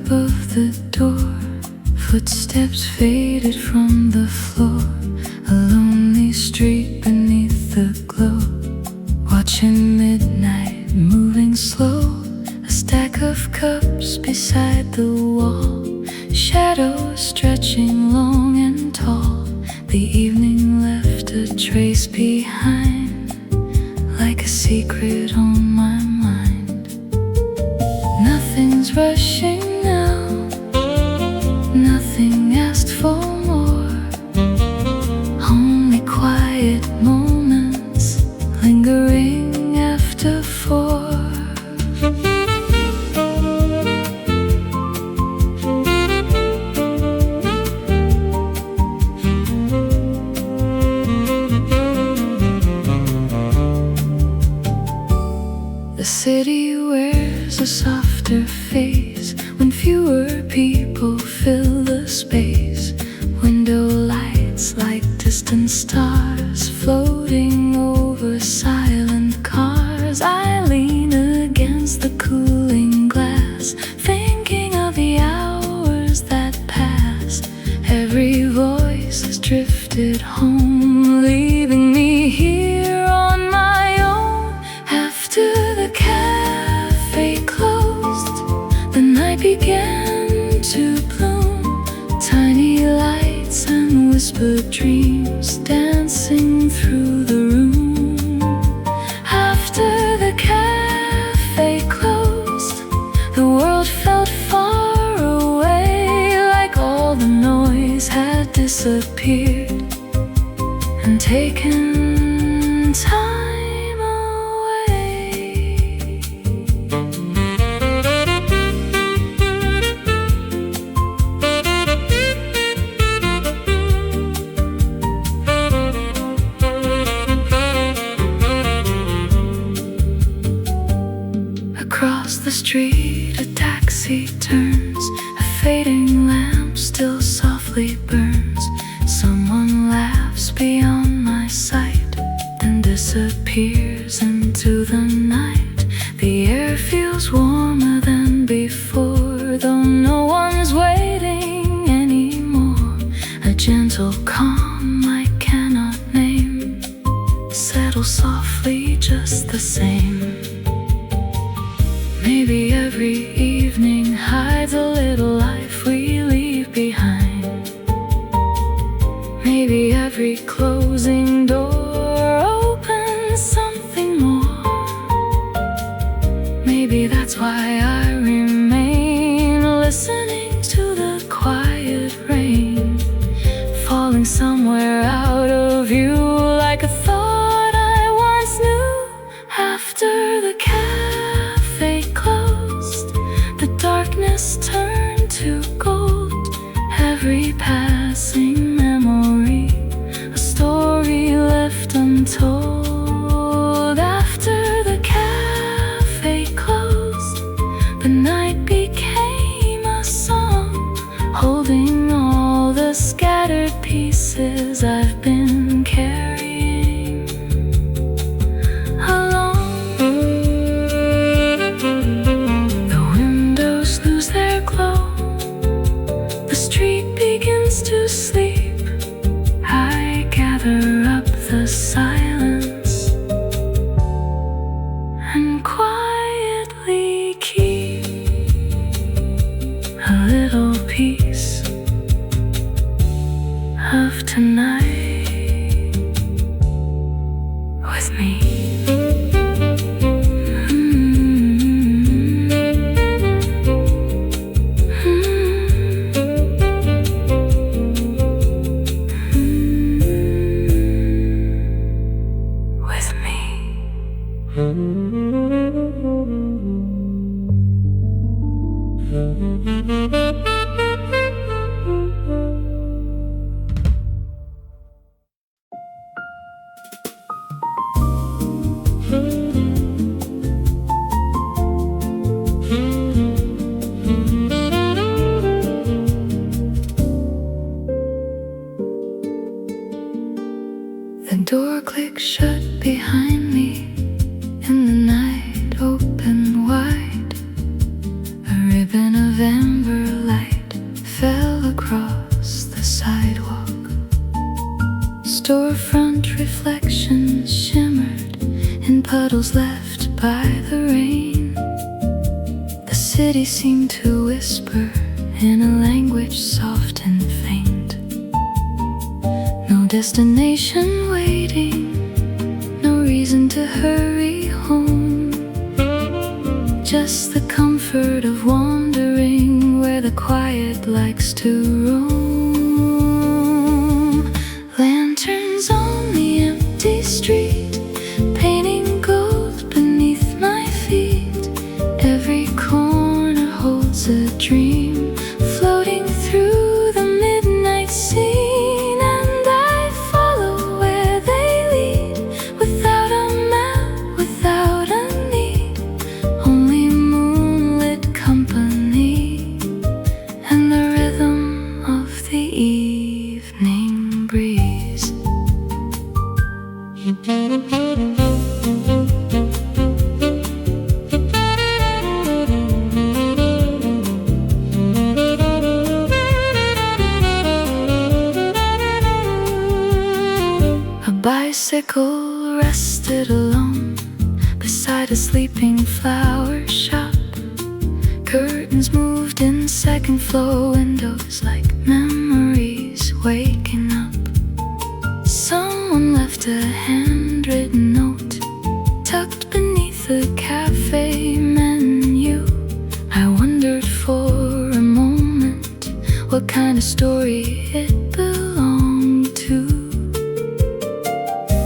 above the door. Footsteps faded from the floor. A lonely street beneath the glow. Watching midnight moving slow. A stack of cups beside the wall. Shadows stretching long and tall. The evening left a trace behind, like a secret on my mind. Nothing's rushing now, nothing asked for more. Only quiet moments lingering after 4. The city wears a softer face when fewer people fill the space. Window lights like distant stars floating over silent cars. I lean against the cooling glass, thinking of the hours that pass. Every voice has drifted home, leaving me here on my own. After the cafe closed, the night began to bloom. Tiny lights and whispered dreams dancing through the room. After the cafe closed, the world felt far away, like all the noise had disappeared and taken time away. Across the street a taxi turns. A fading lamp still softly burns. Someone laughs beyond my sight, then disappears into the night. The air feels warmer than before, though no one's waiting anymore. A gentle calm I cannot name settles softly just the same. Maybe every evening hides a little life we leave behind. Maybe every closing door opens something more. Maybe that's why I remain, listening to the quiet rain falling somewhere out of view, like a thought I once knew. After the cafe closed, the darkness turned to gold. Every passing memory, a story left untold. After the cafe closed, the night became a song, holding all the scattered pieces I've been carrying along. by the rain. The city seemed to whisper in a language soft and faint. No destination waiting, no reason to hurry home. Just the comfort of wandering where the quiet likes to roam. Lanterns on the empty street, painting gold beneath my feet. Every corner holds a dream, floating through the midnight scene. And I follow where they lead, without a map, without a need. Only moonlit company and the rhythm of the evening breeze. A bicycle rested alone beside a sleeping flower shop. Curtains moved in second floor windows like memories waking up. Someone left a handwritten note tucked beneath the cafe menu. I wondered for a moment what kind of story it belonged to.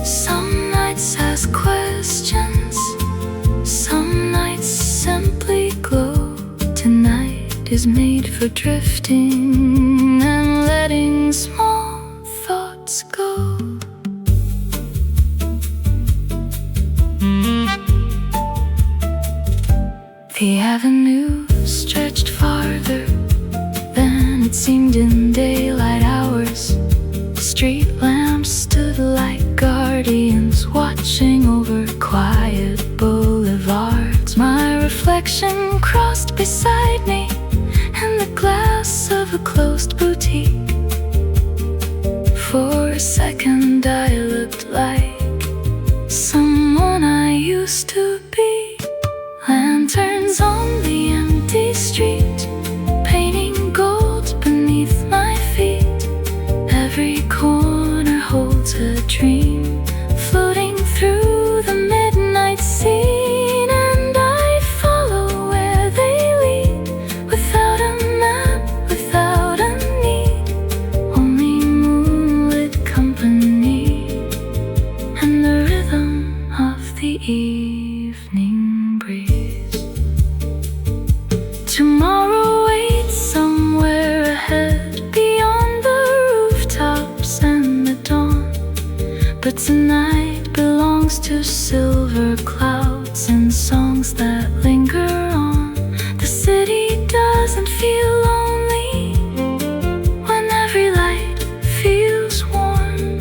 Some nights ask questions, some nights simply glow. Tonight is made for drifting and letting small thoughts go. The avenue stretched farther than it seemed in daylight hours. Street lamps stood like guardians, watching over quiet boulevards. My reflection crossed beside me in the glass of a closed boutique. For a second I looked like someone I used to be. Lanterns on the empty street, painting gold beneath my feet. Every corner holds a dream, floating through the midnight scene. And I follow where they lead, without a map, without a need. Only moonlit company and the rhythm of the evening breeze. Tomorrow waits somewhere ahead, beyond the rooftops and the dawn. But tonight belongs to silver clouds and songs that linger on. The city doesn't feel lonely when every light feels warm,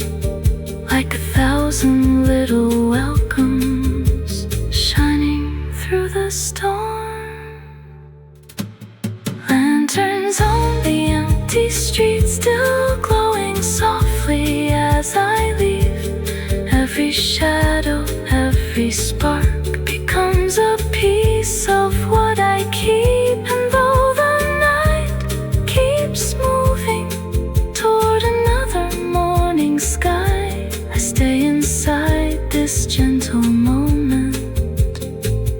like 1,000 little welcomes shining through the storm. Lanterns on the empty street, still glowing softly as I leave. Every shadow, every spark becomes a piece of what I keep. And though the night keeps moving toward another morning sky, I stay inside this gentle moment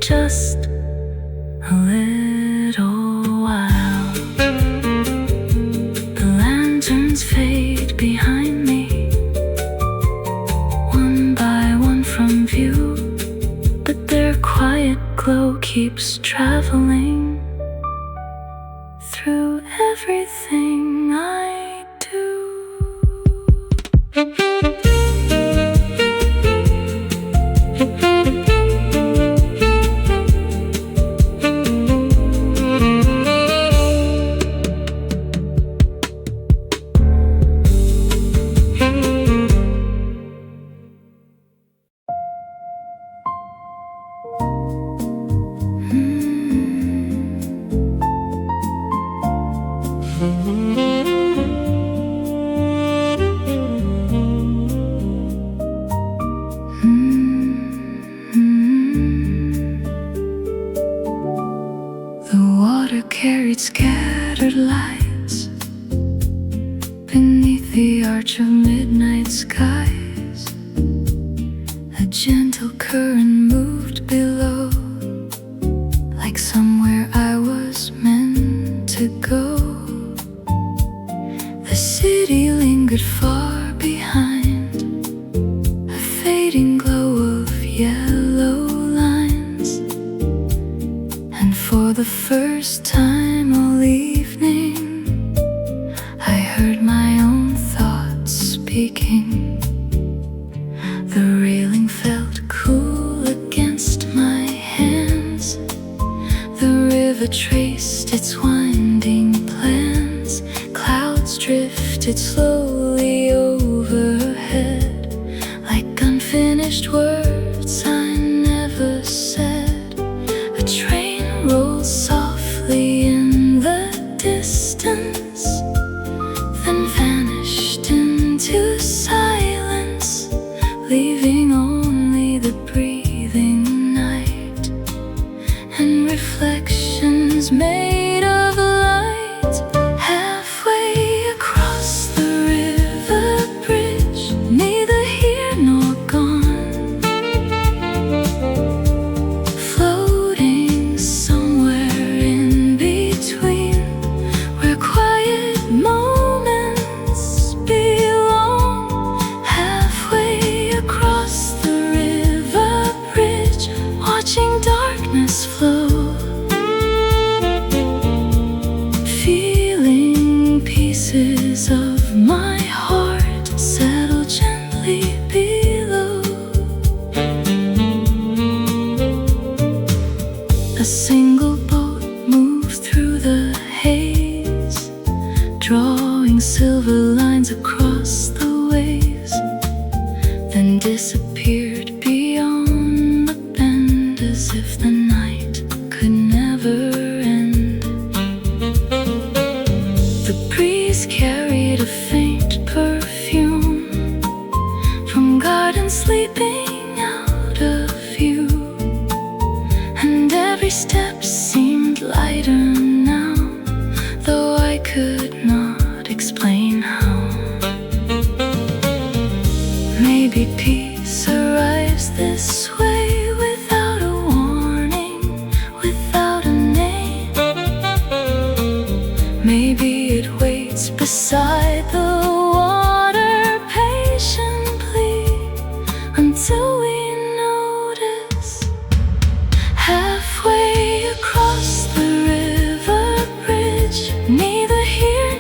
just a little while. The lanterns fade behind me, one by one from view, but their quiet glow keeps traveling through everything I do. carried scattered lights beneath the arch of midnight skies. A gentle current moved below, like somewhere I was meant to go. The city lingered far behind, a fading glow of yellow lines. And for the first time all evening, I heard my own thoughts speaking. The railing felt cool against my hands. The river traced its winding plans. Clouds drifted slowly overhead, like unfinished words I never said. A train rolled softly in the distance, then vanished into silence, leaving only the breathing night and reflections made of light. Halfway across the river bridge, neither here nor gone, floating somewhere in between, where quiet moments belong. Halfway across the river bridge, watching darkness flow, feeling pieces of my heart settle gently below. A single boat moved through the haze, drawing silver lines across the waves, then disappeared beyond the bend, as if the night could never end. The breeze carried a faint perfume from gardens sleeping out of view, and every step seemed lighter now, though I could not explain how. Maybe peace arrives this way, without a warning, without a name. Maybe it waits beside the water patiently until we notice. Halfway across the river bridge, neither here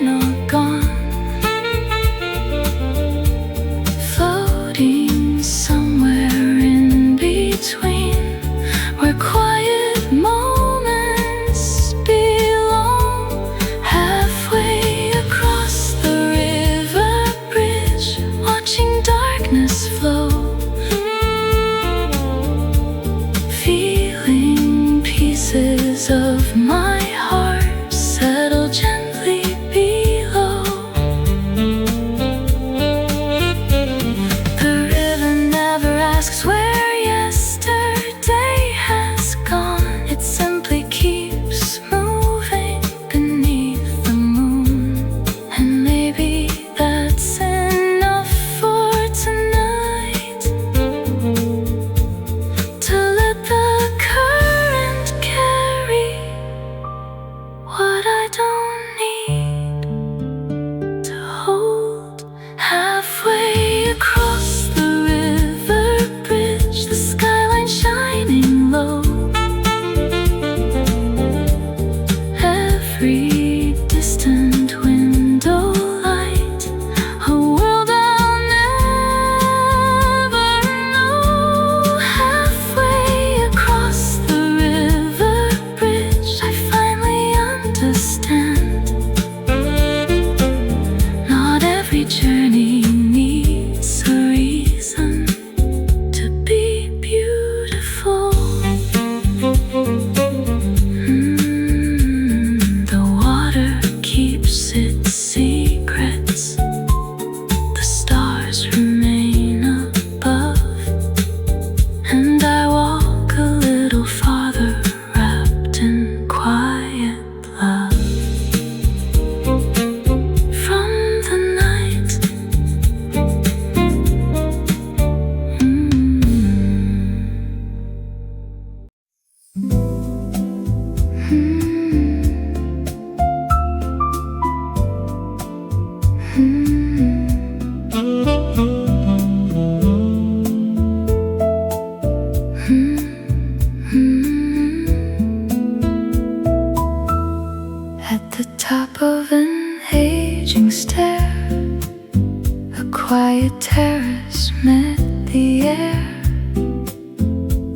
terrace met the air.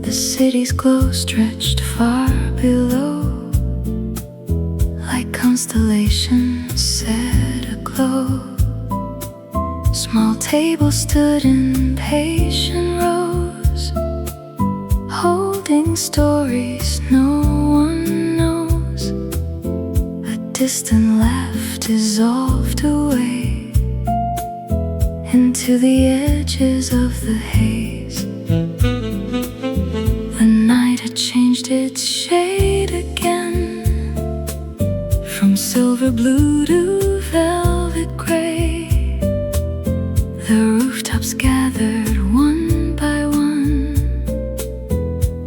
The city's glow stretched far below, like constellations set aglow. Small tables stood in patient rows, holding stories no one knows. A distant laugh dissolved away into the edges of the haze. The night had changed its shade again, from silver blue to velvet gray. The rooftops gathered one by one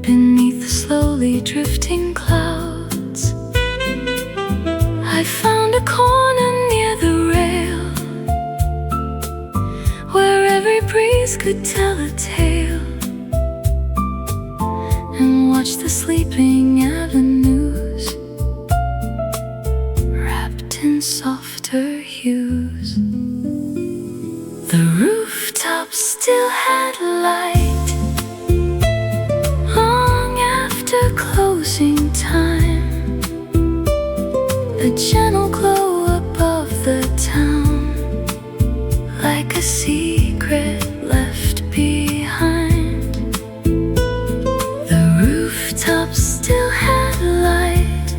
beneath the slowly drifting clouds. I found a corner near the rail, where every breeze could tell a tale, and watch the sleeping avenues wrapped in softer hues. The rooftop still had light long after closing time, a gentle glow above the town, like a secret left behind. The rooftop still had light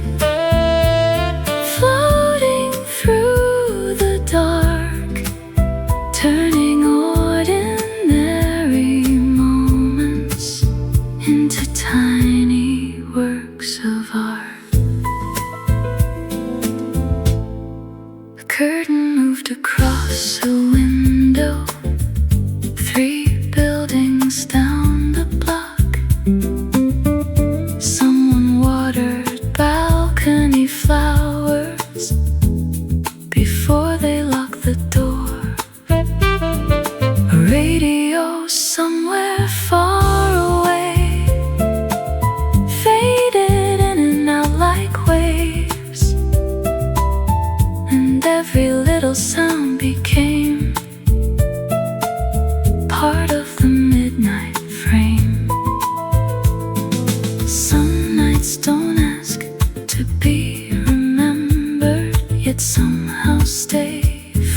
floating through the dark, turning ordinary moments into tiny works of art. The curtain moved across a window, 3 buildings down the block. Someone watered balcony flowers before they locked the door. A radio somewhere far away faded in and out like waves, and every little sound became part of the midnight frame. Some nights don't ask to be remembered, yet somehow stay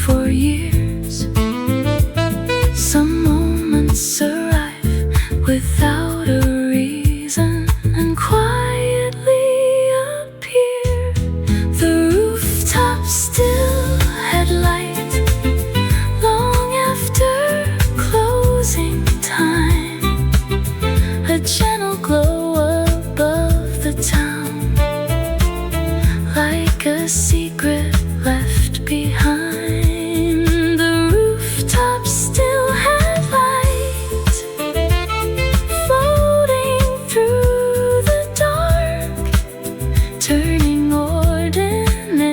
for years. Some moments arrive without a reason and quietly appear. The rooftop still had light long after closing time, a gentle glow above the town, like a secret left behind. The rooftop still had light floating through the dark, turning ordinary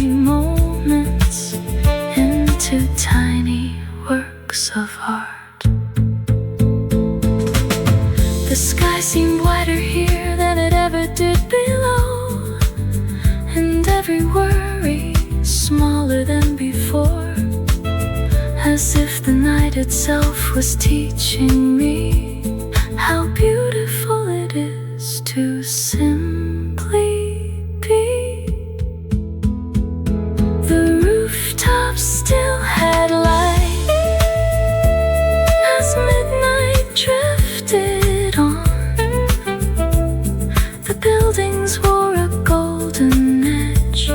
moments into tiny works of art. The sky seemed wider here than it ever did below, and every worry smaller than before, as if the night itself was teaching me how beautiful it is to simply be. The rooftop still had light as midnight drifted on. The buildings wore a golden edge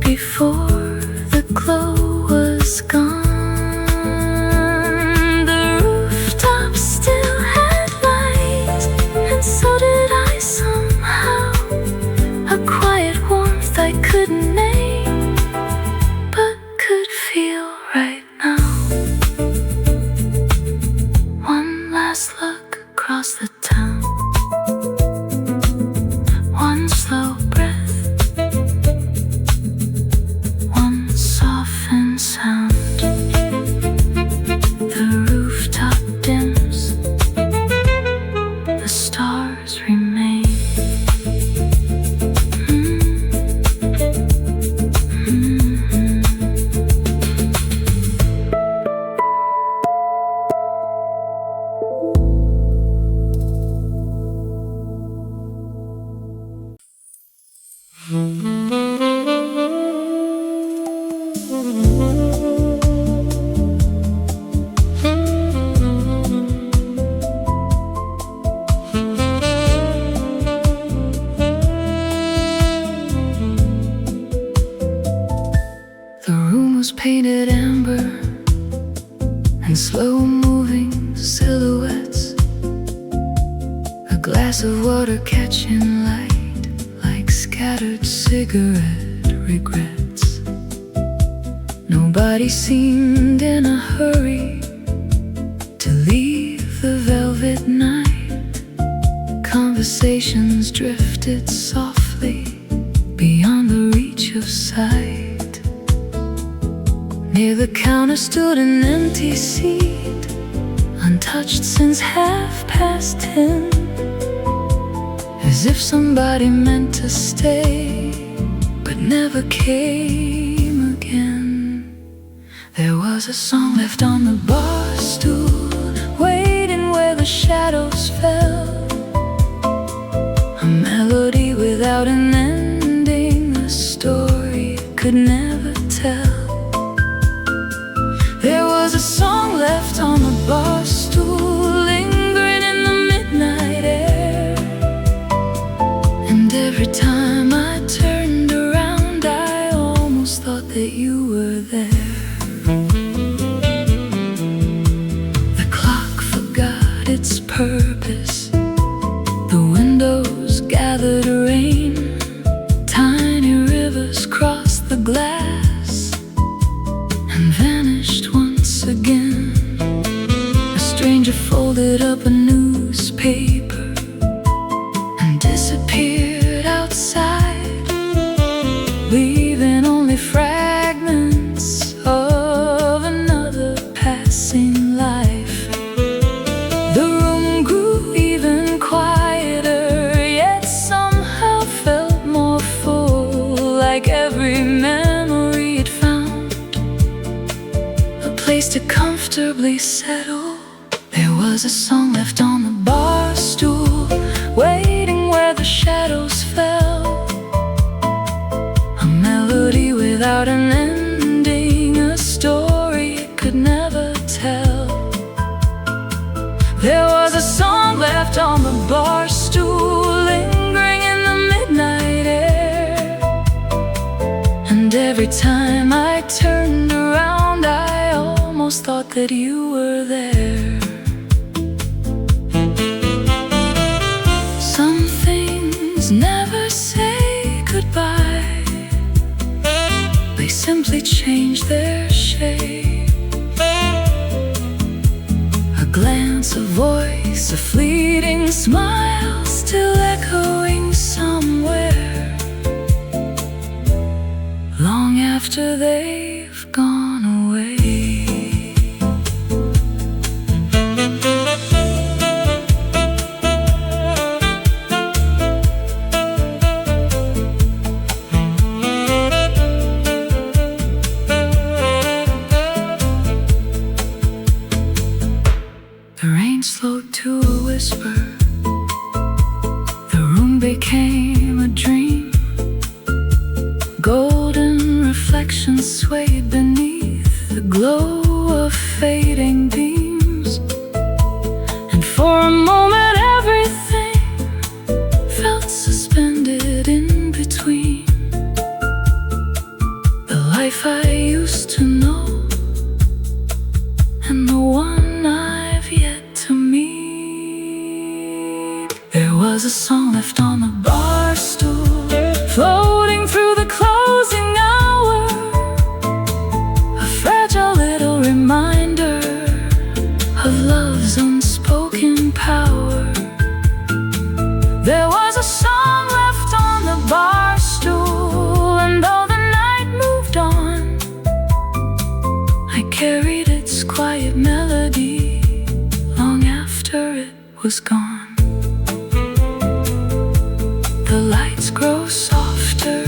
before the glow was gone. The rooftop still had light, and so did I. Painted amber and slow-moving silhouettes, a glass of water catching light like scattered cigarette regrets. Nobody seemed in a hurry to leave the velvet night. Conversations drifted softly beyond the reach of sight. Near the counter stood an empty seat, untouched since 10:30, as if somebody meant to stay but never came again. There was a song left on the bar stool, waiting where the shadows fell, a melody without an ending, a story it could never tell. There was a song left on the bar stool, lingering in the midnight air, and every time I turned around I almost thought that you were there. The clock forgot its purpose, the windows gathered rain, tiny rivers crossed the glass and vanished once again. A stranger folded up a newspaper and disappeared outside, leaving only fragments of another passing life. The room grew even quieter, yet somehow felt more full, like every memory it found a place to comfortably settle. There was a song left on the bar stool, waiting where the shadows fell, a melody without an ending, a story it could never tell. There was a song left on the bar stool, lingering in the midnight air, and every time I turned around I almost thought that you were there. Some things never say goodbye, they simply change their shape. A glance, a voice, a fleeting smile, still echoing somewhere, long after they've gone away. The rain slowed to a whisper, the room became a dream. Golden reflections swayed beneath the glow of fading beams, and for a moment everything felt suspended in between. The life I used to know and the one I've yet to meet. There was a song left on the bar stool, floating through the closing hour, a fragile little reminder of love's unspoken power. There was a song left on the bar stool, and though the night moved on, I carried its quiet melody long after it was gone. The lights grow softer,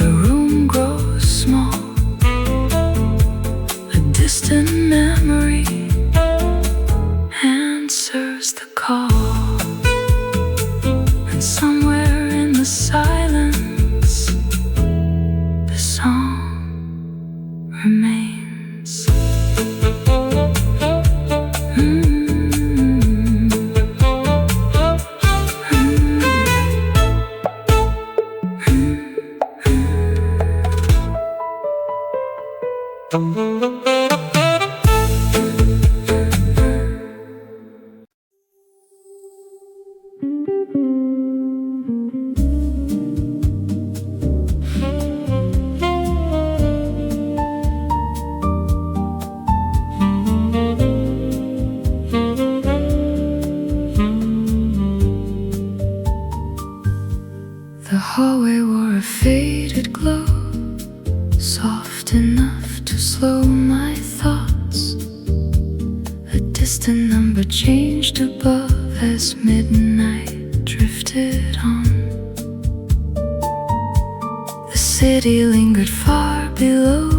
the room grows small, a distant memory answers the call, and somewhere in the the silence, the song remains. The hallway wore a faded glow, soft enough to slow my thoughts. A distant number changed above as midnight drifted on. The city lingered far below,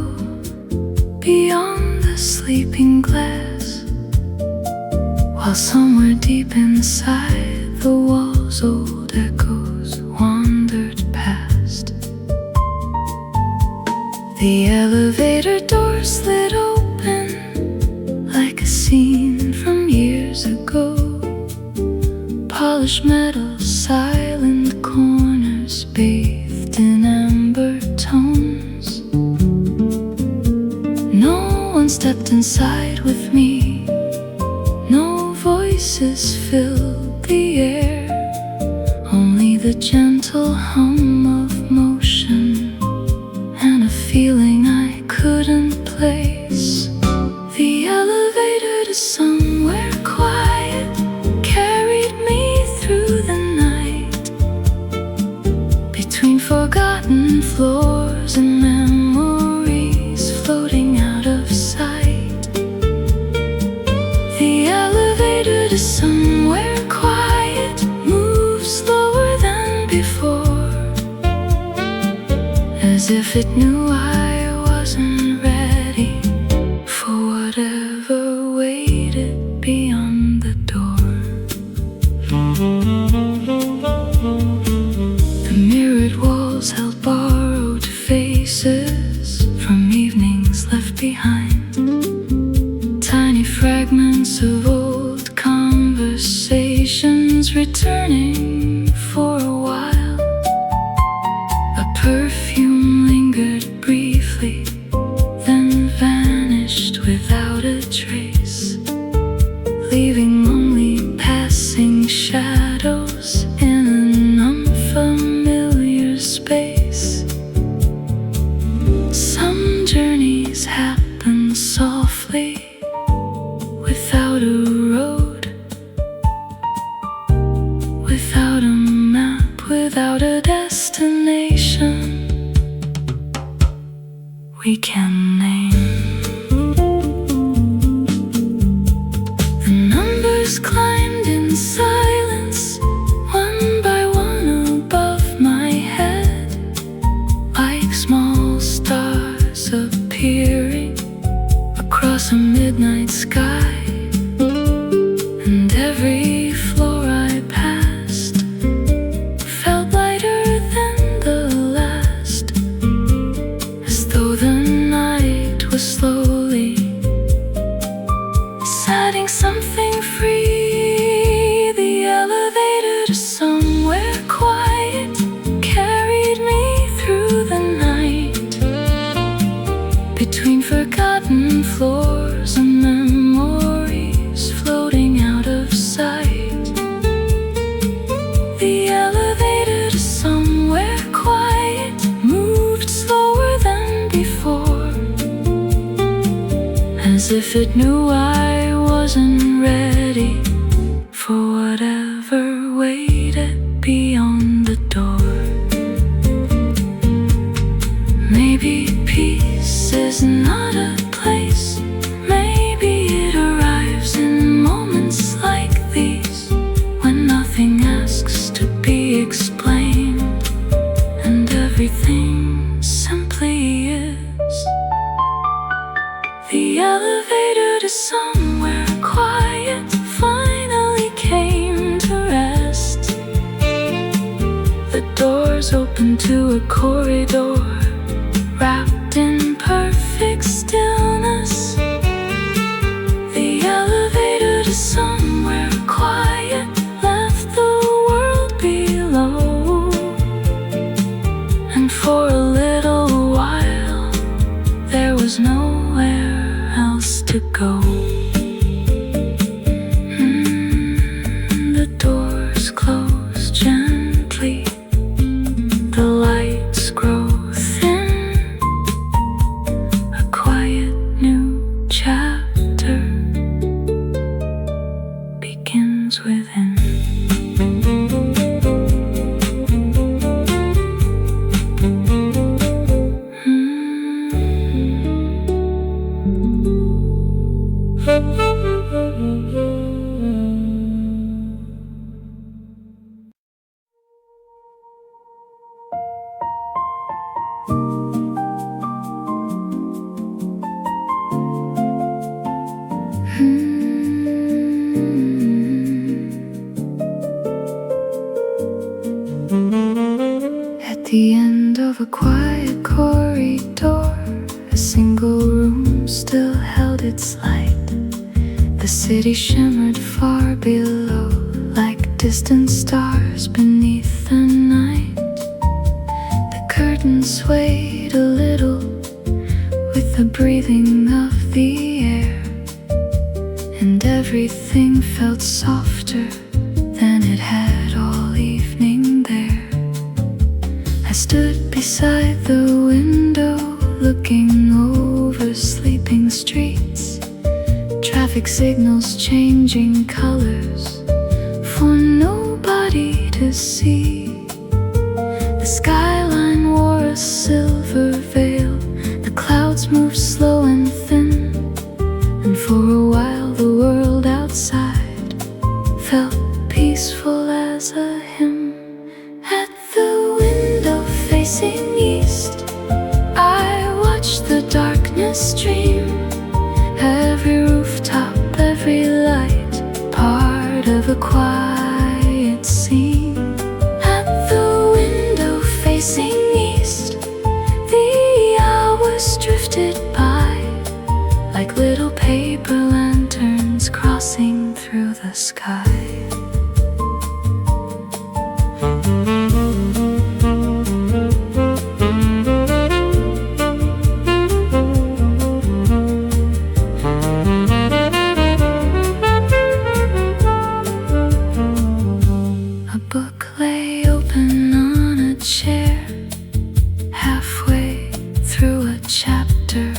beyond the sleeping glass, while somewhere deep inside the walls old echoes wandered past. The elevator door slid open like a scene from years ago. Polished metal, silent corners bathed in amber tones. No one stepped inside with me. No voices filled the air, only the gentle hum of motion and a feeling I couldn't place. The elevator to somewhere quiet carried me through the night, between forgotten floors and memories floating out of sight. The elevator to somewhere quiet moved slower than before, as if it knew I wasn't ready for whatever waited beyond the door. The mirrored walls held borrowed faces from evenings left behind, tiny fragments of old conversations returning for a while. A perfume lingered briefly, then vanished without a trace, leaving only passing shadows in an unfamiliar space. Some journeys happen softly, without a road, without a map, without a destination we can name. The numbers climbed in silence, one by one above my head, like small stars appearing across a midnight sky. And every floor I passed felt lighter than the last, as though the night was slowly setting something free. The elevator to somewhere quiet carried me through the night, between forgotten floors and memories floating out of sight. The elevator to somewhere quiet moved slower than before, as if it knew I wasn't ready for whatever waited beyond the door. Maybe peace is not a place, maybe it arrives in moments like these, when nothing asks to be explained and everything simply is. The elevator to somewhere quiet finally came to rest. The door into a corridor wrapped in perfect stillness. The elevator to somewhere quiet left the world below, and for a little while there was nowhere else to go. The doors close gently, the lights grow thin. A quiet new chapter begins within. At the end of a quiet corridor, a single room still held its light. The city shimmered far below, like distant stars beneath the night. The curtains swayed a little with the breathing of the air, and everything felt softer than it had all evening there. I stood beside the window, looking over sleeping streets, traffic signals changing colors for nobody to see. The skyline wore a silver veil, the clouds moved slow and thin, and for a while the world outside felt peaceful as a hymn. At the window facing east, I watched the darkness stream. Every rooftop, every light, part of a quiet scene. At the window facing east, the hours drifted by like little paper lanterns crossing through the sky. A book lay open on a chair, halfway through a chapter,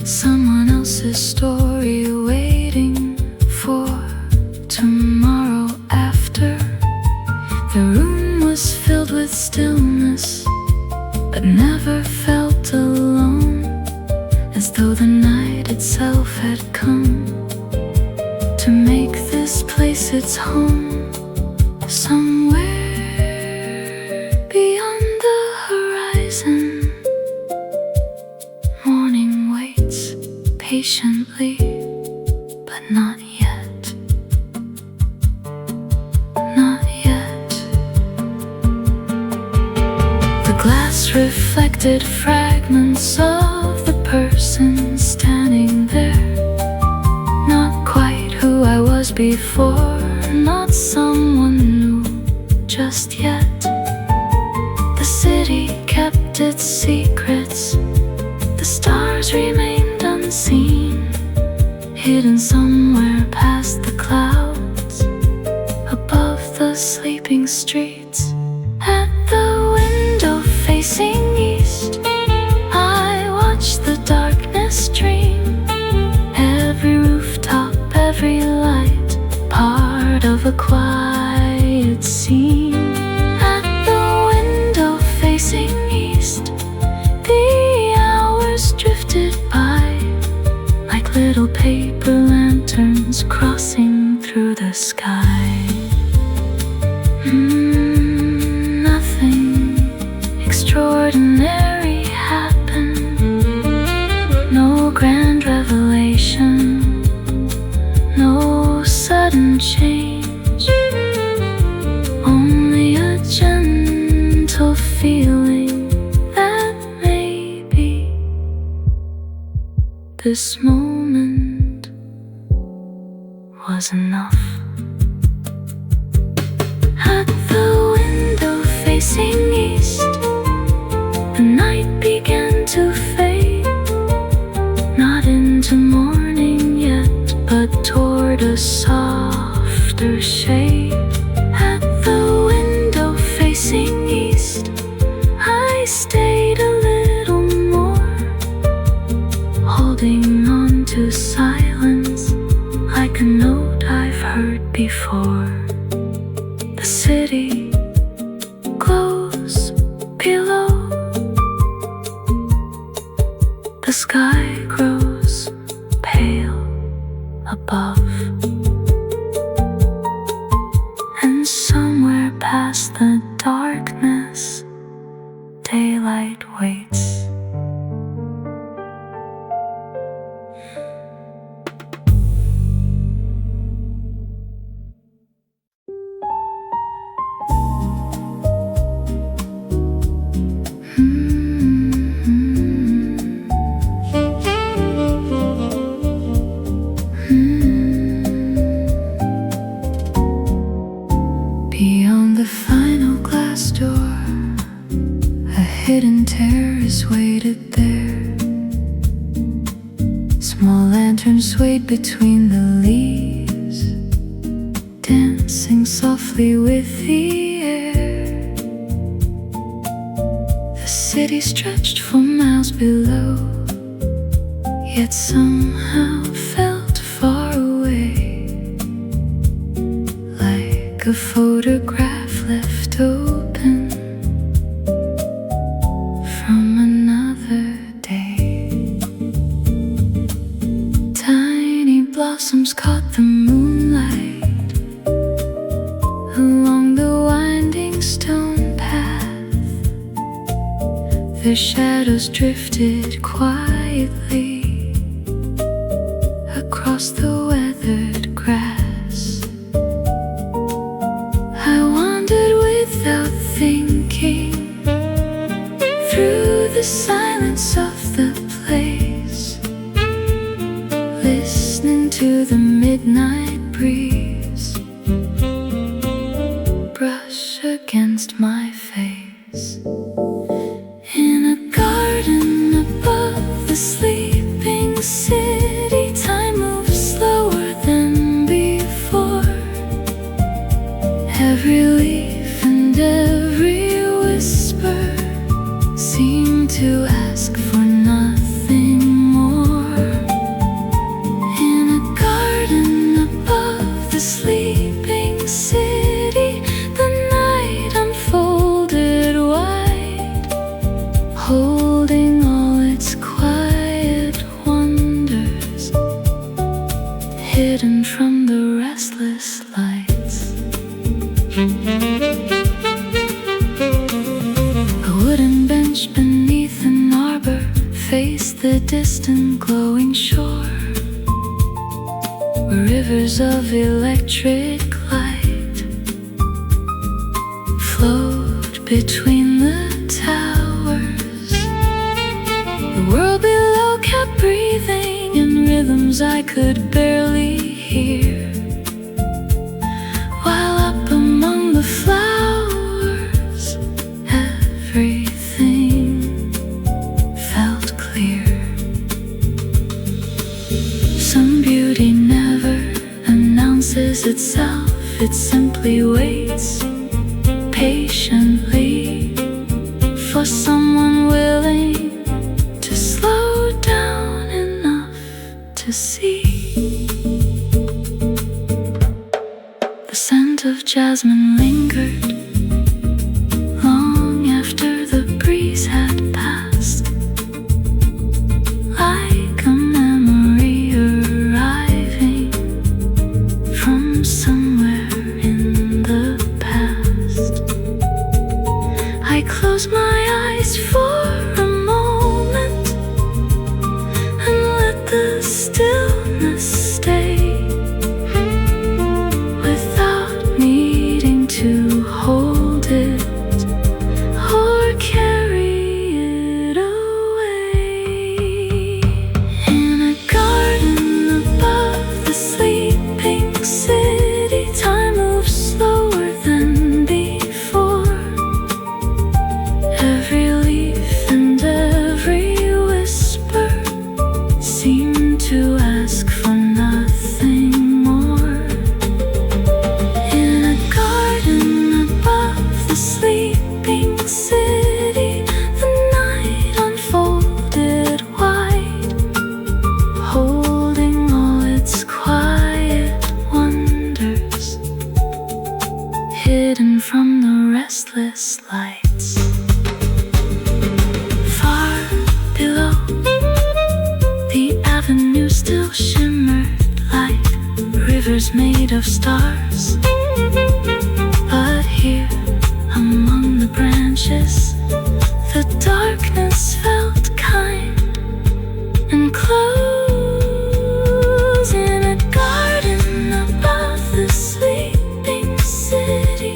someone else's story waiting for tomorrow after. The room was filled with stillness, but never felt alone, as though the night itself had come to make this place its home. Somewhere beyond the horizon, morning waits patiently, but not yet, not yet. The glass reflected fragments of the person standing there, not quite who I was before, not someone new just yet. The city kept its secrets, the stars remained unseen, hidden somewhere past the clouds, above the sleeping streets. At the window facing east, I watched the darkness dream. Every rooftop, every light, part of a quiet scene. At the window facing east, the hours drifted by like little paper lanterns crossing through the sky. Nothing extraordinary happened, no grand revelation, no sudden change, only a gentle feel this moment was enough. At the window facing east, the night began to fade, not into morning yet, but toward a softer shade. At the window facing east, I stayed a little more, holding on to silence like a note I've heard before. The city glows below, the sky grows pale above, and somewhere past the darkness, daylight waits. Beyond the final glass door, a hidden terrace waited there. Small lanterns swayed between the leaves, dancing softly with the air. The city stretched for miles below, yet somehow felt far away, like a photograph left open from another day. Tiny blossoms caught the moonlight along the winding stone path. Their shadows drifted quietly across the weathered grass. I wandered without thinking through the silence of the place, listening to the midnight breeze brush against my face. In a garden above the sleeping city, time moves slower than before. Every leaf and every whisper seem to ask for nothing more. In a garden above the sleeping city, the night unfolded wide, holding all its quiet wonders, hidden from the restless lights. A wooden bench beneath an arbor faced the distant glowing shore, where rivers of electric light flowed between the towers. The world below kept breathing in rhythms I could barely hear, while up among the flowers everything felt clear. Some beauty never announces itself, it simply waits patiently for someone willing to slow down enough to see. The scent of jasmine lingered long after the breeze had passed, like a memory arriving from somewhere in the past. I close my eyes for a moment and let the stillness stay, without needing to hold it or carry it away. In a from the restless lights. Far below, the avenue still shimmered like rivers made of stars. But here, among the branches, the darkness felt kind and close. In a garden above the sleeping city,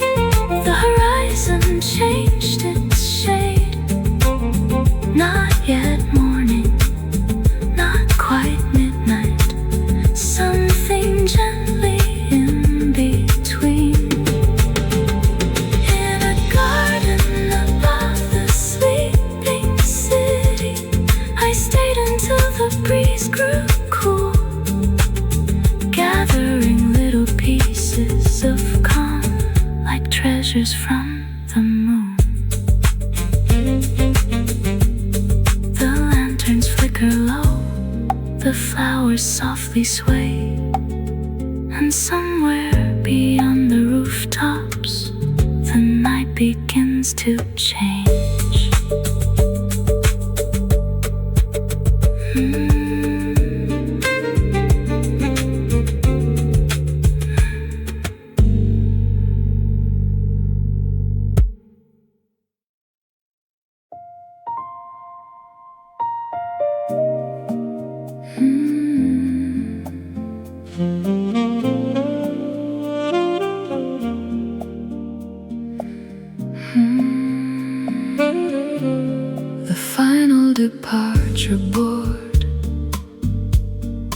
the horizon changed its shade. Not yet morning, not quite midnight, something gently in between. In a garden above the sleeping city, I stayed until the breeze grew cool, gathering little pieces of calm like treasures from the moon. The lanterns flicker low, the flowers softly sway, and somewhere beyond the rooftops, the night begins to change. The final departure board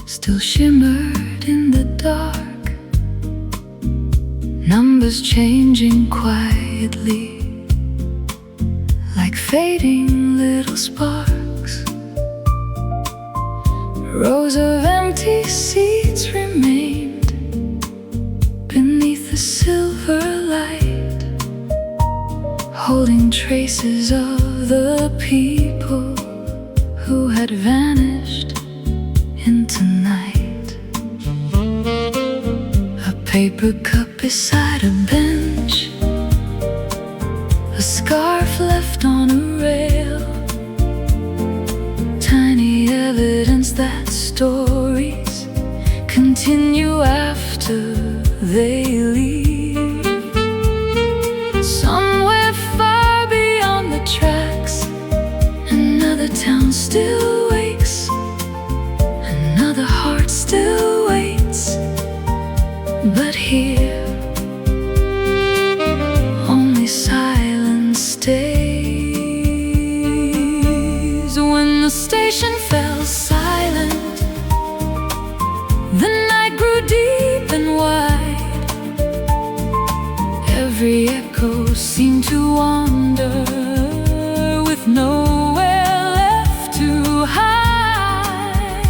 still shimmered in the dark, numbers changing quietly like fading little sparks. Rows of empty seats remained beneath the silver light, holding traces of the people who had vanished into night. A paper cup beside a bench, a scarf left on a rail, tiny evidence that stories continue after they leave. Somewhere far beyond the tracks, another town still wakes, another heart still waits. But here, only silence stays. When the station fell silent, the night grew deep and wide. Every echo seemed to wander with nowhere left to hide.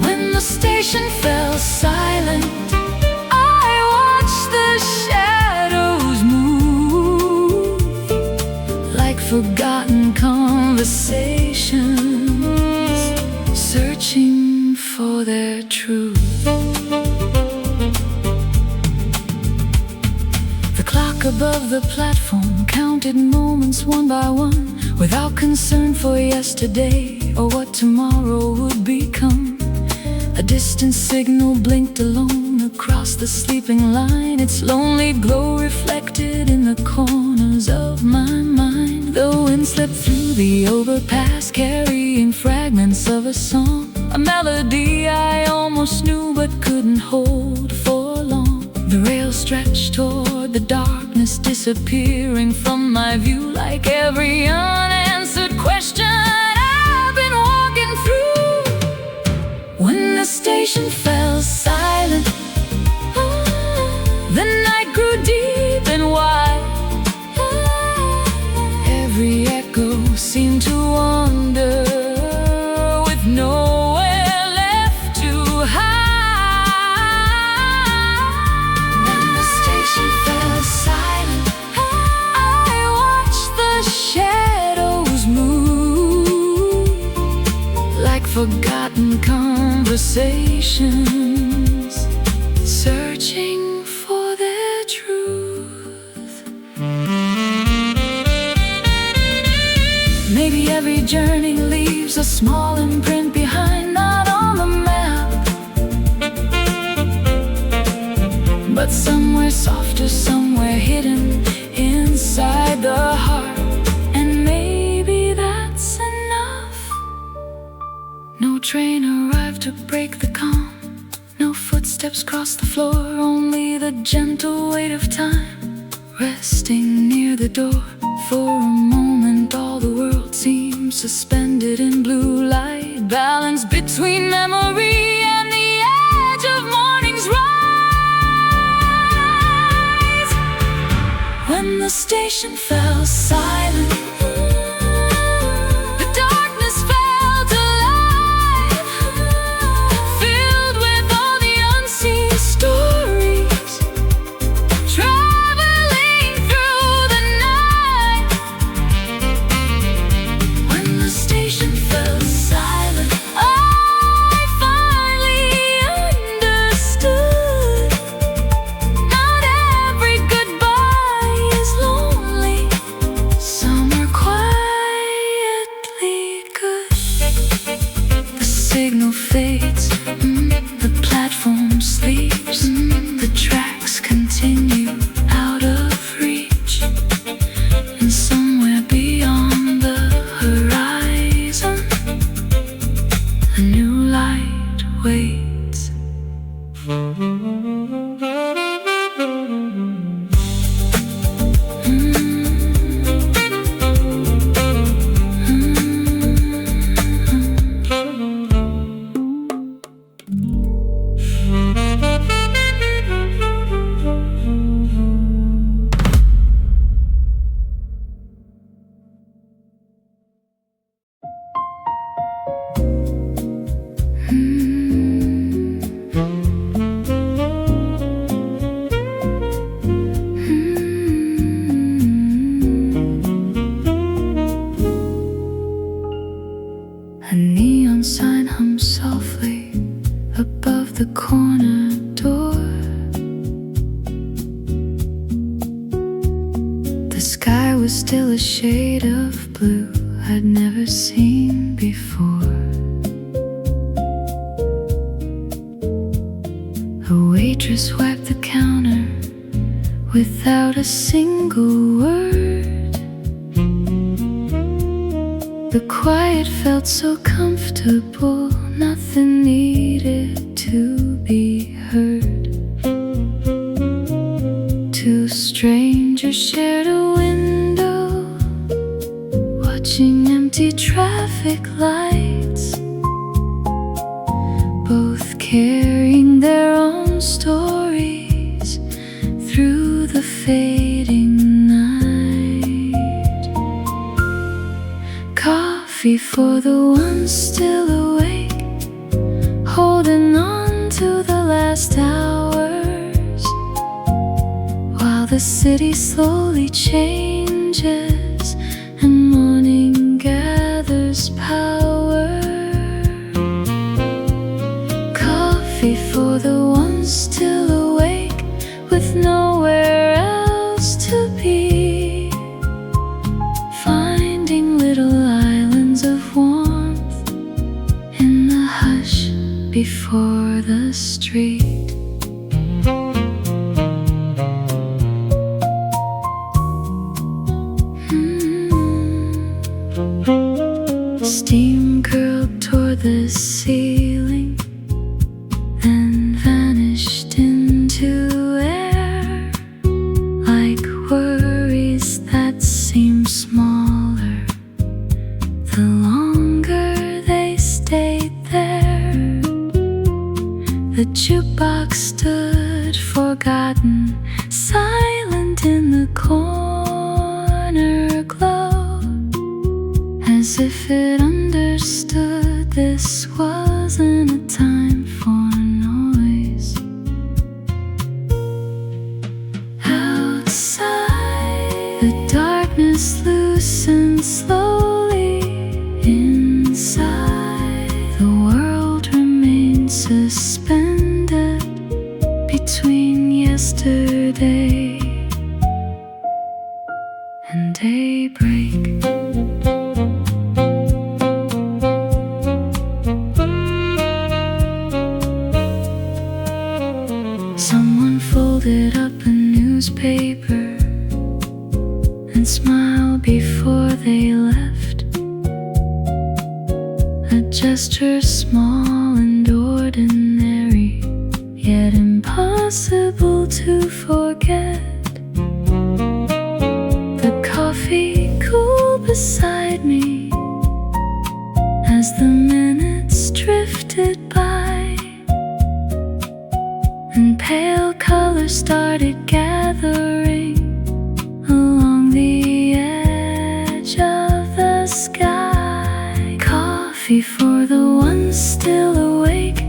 When the station fell silent, I watched the shadows move like forgotten conversations, searching for their truth. The clock above the platform counted moments one by one, without concern for yesterday or what tomorrow would become. A distant signal blinked alone across the sleeping line, its lonely glow reflected in the corners of my mind. The wind slipped through the overpass, carrying fragments of a song, a melody I almost knew but couldn't hold for long. The rails stretched toward the darkness, disappearing from my view like every unanswered question I've been walking through. When the station fell silent, the night grew deep and wide. Every echo seemed to wander with nowhere left to hide. When the station fell silent, I watched the shadows move like forgotten conversations, searching for their truth. Every journey leaves a small imprint behind, not on the map, but somewhere softer, somewhere hidden inside the heart. And maybe that's enough. No train arrived to break the calm, no footsteps crossed the floor, only the gentle weight of time resting near the door. For a moment all the world seems suspended in blue light, balanced between memory and the edge of morning's rise. When the station fell silent, the darkness felt alive, filled with all the unseen stories, traveling through the night. When the station fell silent, I finally understood. Not every goodbye is lonely, some are quietly good. The signal fades, the platform sleeps, the tracks continue out of reach, and somewhere beyond the horizon a new light waits. A neon sign hums softly above the corner door. The sky was still a shade of blue I'd never seen before. A waitress wiped the counter without a single word. The quiet felt so comfortable, nothing needed to be heard. Two strangers shared a window, watching empty traffic lights, both carrying their own stories through the fading night. Coffee for the ones still awake, holding on to the last hours, while the city slowly changes and morning gathers power. Coffee for the ones still awake, with nowhere else to be, finding little islands of warmth in the hush before the street. Steam curled toward the ceiling, then vanished into air, like worries that seem smaller the longer they stayed there. The jukebox stood forgotten, silent in the corner glow, as if it understood this wasn't a time for noise. Outside, the darkness loosens slowly. Inside, the world remains suspended between yesterday and daybreak. newspaper and smile before they left. A gesture small and ordinary, yet impossible to forget. The coffee cooled beside me as the minutes drifted by, and pale colors started gathering along the edge of the sky. Coffee for the ones still awake,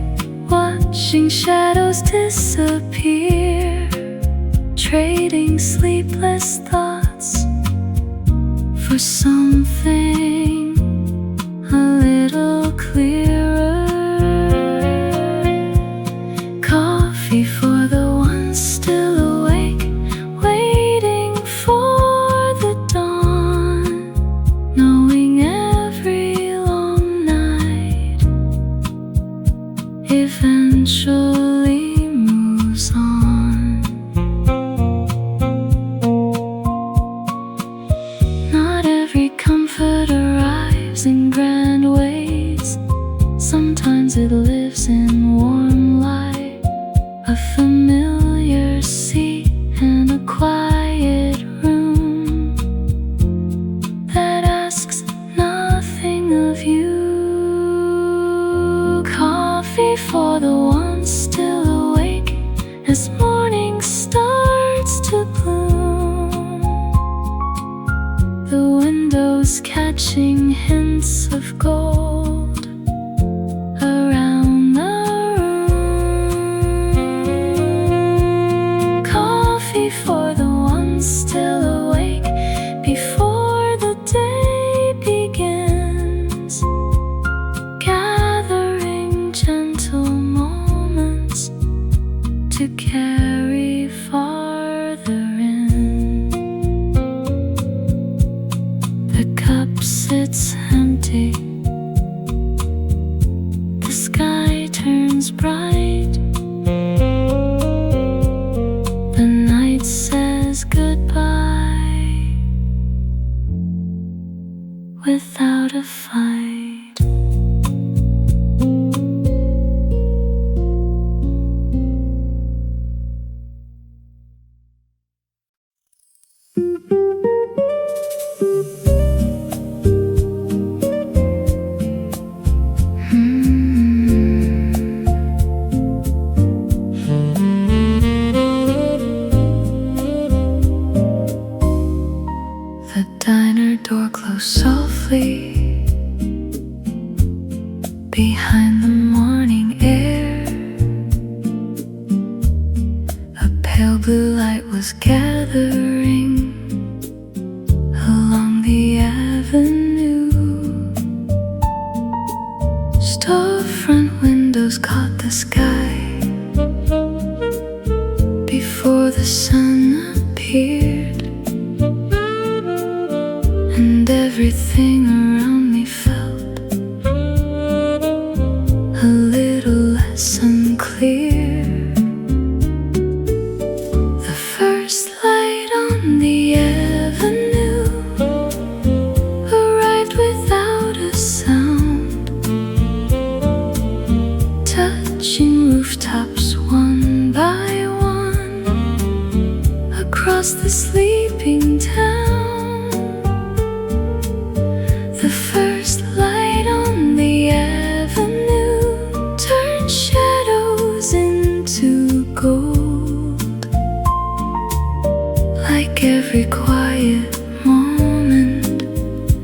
watching shadows disappear, trading sleepless thoughts for something a little clearer. Coffee for the ones still awake, waiting for the dawn, knowing every long night eventually moves on. Not every comfort arrives in grand ways. Sometimes it lives in warm light, a familiar seat in a quiet room that asks nothing of you. Coffee for the ones still awake as morning starts to bloom, the windows catching hints of gold around the room. Coffee for the ones still awake before the day begins, gathering gentle moments to carry farther in. The cup sits empty, the sky turns bright, the night says goodbye without a fight. The diner door closed softly behind the morning air. A pale blue light was gathering along the avenue. Storefront windows caught the sky before the sun appeared, and everything around me felt a little less unclear. The first light on the avenue arrived without a sound, touching rooftops one by one across the sleeping town. The first light on the avenue turned shadows into gold, like every quiet moment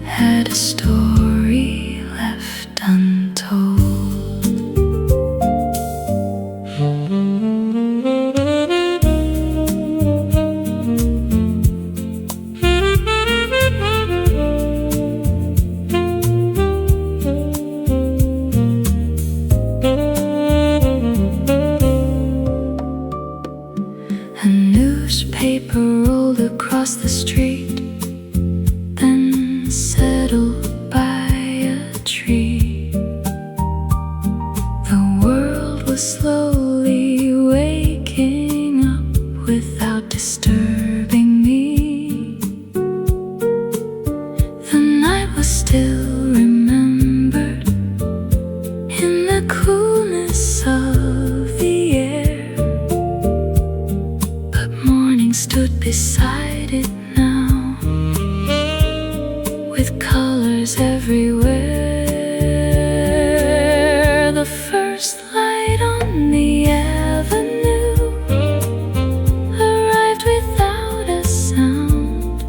had a story left untold. A newspaper rolled across the street, then settled by a tree. The world was slowly waking up without disturbance. beside it now, with colors everywhere. The first light on the avenue arrived without a sound,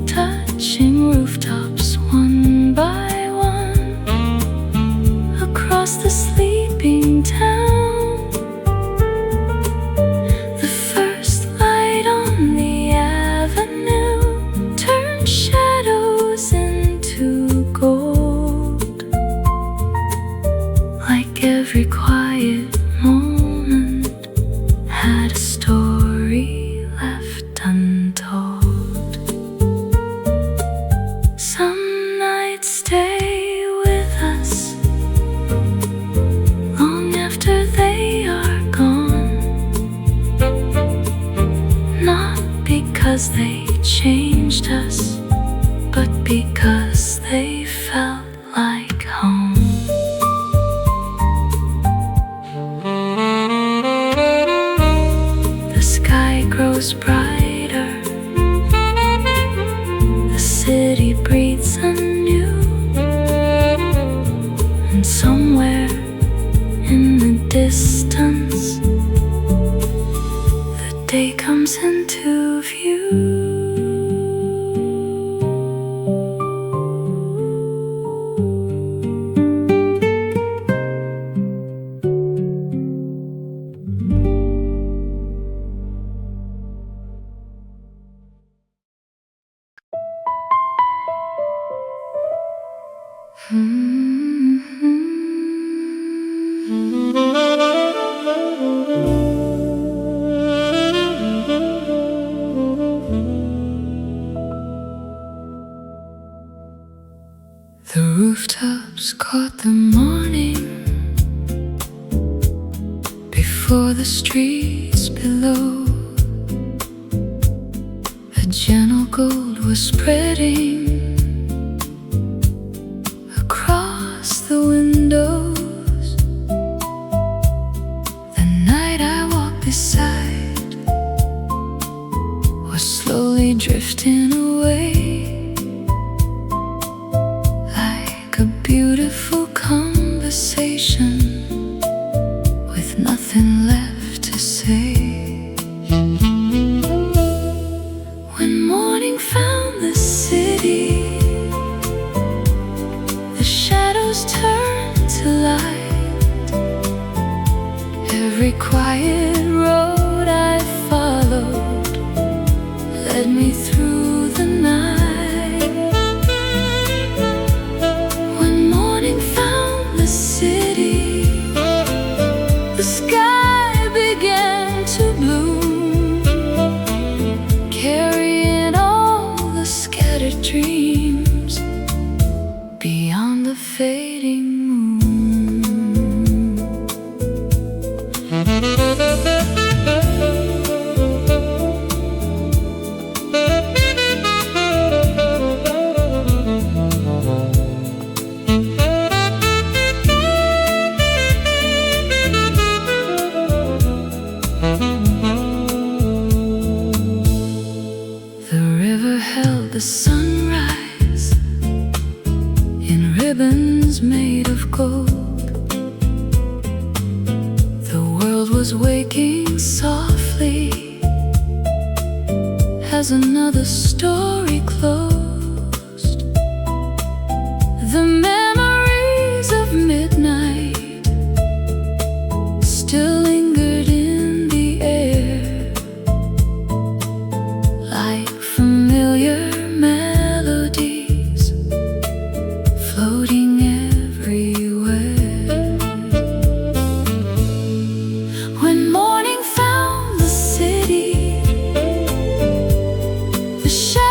touching rooftops one by one across the sleeping town. The first light on the avenue turned shadows into gold, like every quiet moment had a story left untold. Some nights stay with us long after they are gone, not because they changed us, but because they felt like home. The sky grows brighter, the city breathes anew, and somewhere in the distance the day comes into view. The rooftops caught the morning before the streets below. A gentle gold was spreading across the windows. The night I walked beside was slowly drifting away, like a beautiful conversation with nothing left to say. When morning found the city, the shadows turned to light. Every quiet road I followed led me through the night. When morning found the city, the sky began to bloom, carrying all the scattered dreams beyond the fading moon. The river held the sunrise in ribbons made of gold. The world was waking softly as another story closed. The memories of midnight still lingered in the air, like familiar melodies floating everywhere. When morning found the city, the shadows